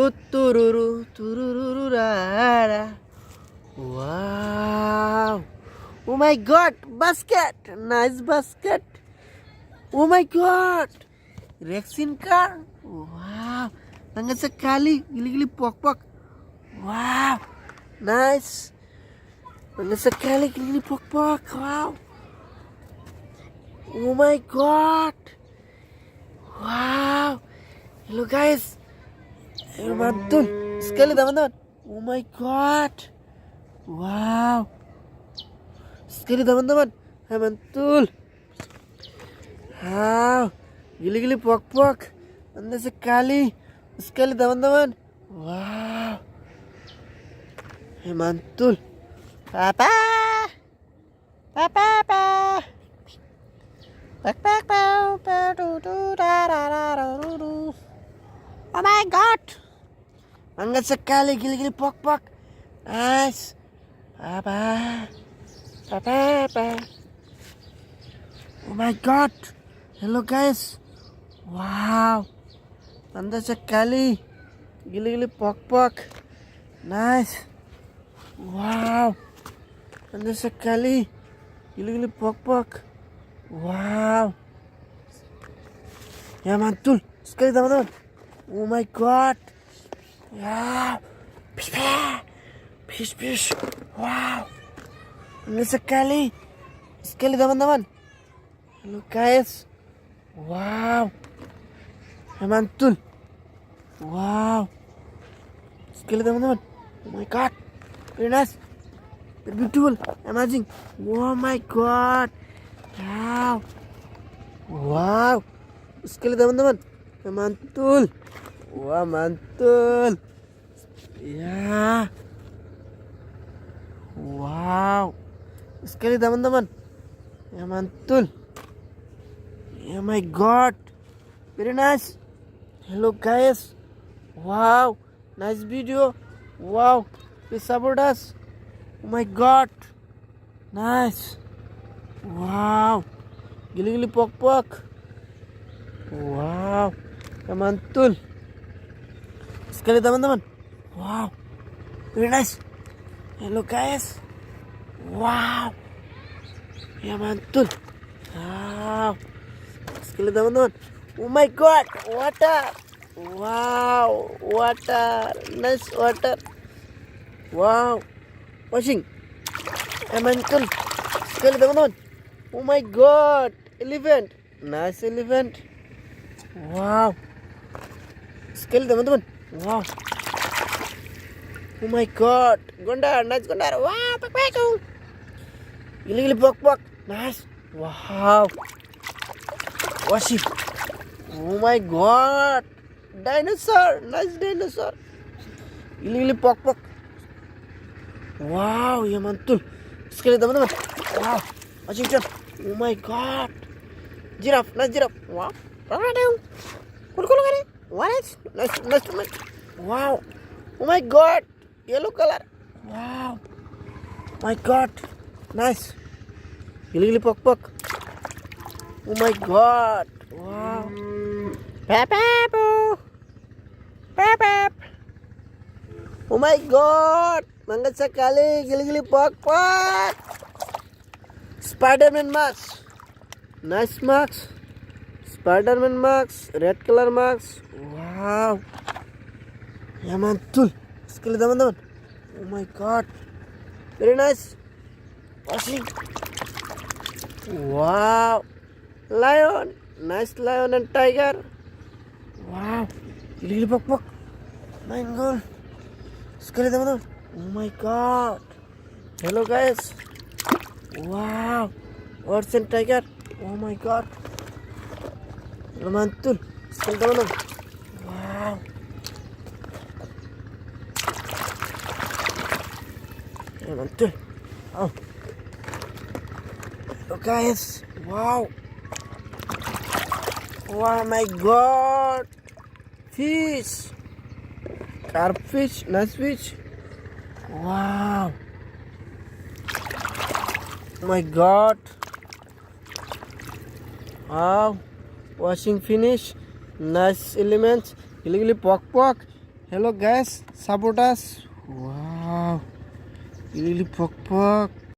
Tururu, tururu, rara. Wow. Oh my god, basket. Nice basket. Oh my god. Rexin car. Wow. Nangga sekali. Gili-gili pok-pok. Wow. Nice. Nangga sekali. Gili-gili pok-pok. Wow. Oh my god. Wow. Hello guys. Mantul sekali teman-teman. Oh my god. Wow. Sekali teman-teman. Mantul. Wow. Gili-gili pok-pok. Anda sekali. Sekali teman-teman. Wow. Mantul. Papa. Papa. Papa. Pak pak pau pau du da da da du. Oh my god. Angkat sekali gili-gili pok-pok. Nice. Apa? Apa? Oh my god. Hello guys. Wow. Anda sekali gili-gili pok-pok. Nice. Wow. Anda sekali gili-gili pok-pok. Wow. Ya mantul sekali teman-teman. Oh my god. Ya. Pish. Wow. Ini sekali teman-teman. Halo guys. Wow. Ya mantul. Wow. Sekali teman-teman. Oh my god. Very nice. Very beautiful. Amazing. Oh my god. Wow. Wow. Sekali teman-teman. Mantul. Wah, mantul. Ya. Wow. Sekali teman-teman. Ya mantul. Ya my god. Very nice. Hello guys. Wow. Nice video. Wow. Please support us. Oh my god. Nice. Wow. Gili-gili pok-pok. Wow. Ya mantul. Sekali teman-teman. Wow. Very nice. Hello guys. Wow. Ya mantul. Wow. Sekali teman-teman. Oh my god. Water. Wow. Water. Nice water. Wow. Washing. Ya mantul. Sekali teman-teman. Oh my god. Elephant. Nice elephant. Wow. Sekali teman-teman. Wow. Oh my god. Gondar. Nice gondar. Wow. Pak. Gili-gili pok-pok. Nice. Wow. Washing. Oh my god. Dinosaur. Nice dinosaur. Gili-gili pok-pok. Wow. Ya mantul. Sekali teman-teman. Wow. Washington. Oh my god. Giraffe. Nice giraffe. Wow. Cool kali. What is? Nice. Wow. Oh my god. Yellow color. Wow. My god. Nice. Gili-gili pok-pok. Oh my god. Wow. Pep. Oh my god. Mangga sekali gili-gili pok-pok. Spider-Man mask. Nice mask. Spider-Man mask. Red color mask. Wow. Ya mantul. Sekali teman-teman. Oh my god. Very nice. Washing. Wow. Lion. Nice lion and tiger. Wow. Gili-gili pok-pok. Mango. Sekali teman-teman. Oh my god. Hello guys. Wow. Horse and tiger. Oh my god. Mantul. Sekali teman-teman. Wow. Ya mantul. Oh. Hello guys. Wow. Oh my god. Fish. Carpfish. Nice fish. Wow. Oh my god. Wow. Washing finish. Nice elements. Gili-gili pok-pok. Hello guys, support us. Wow, really pok pok.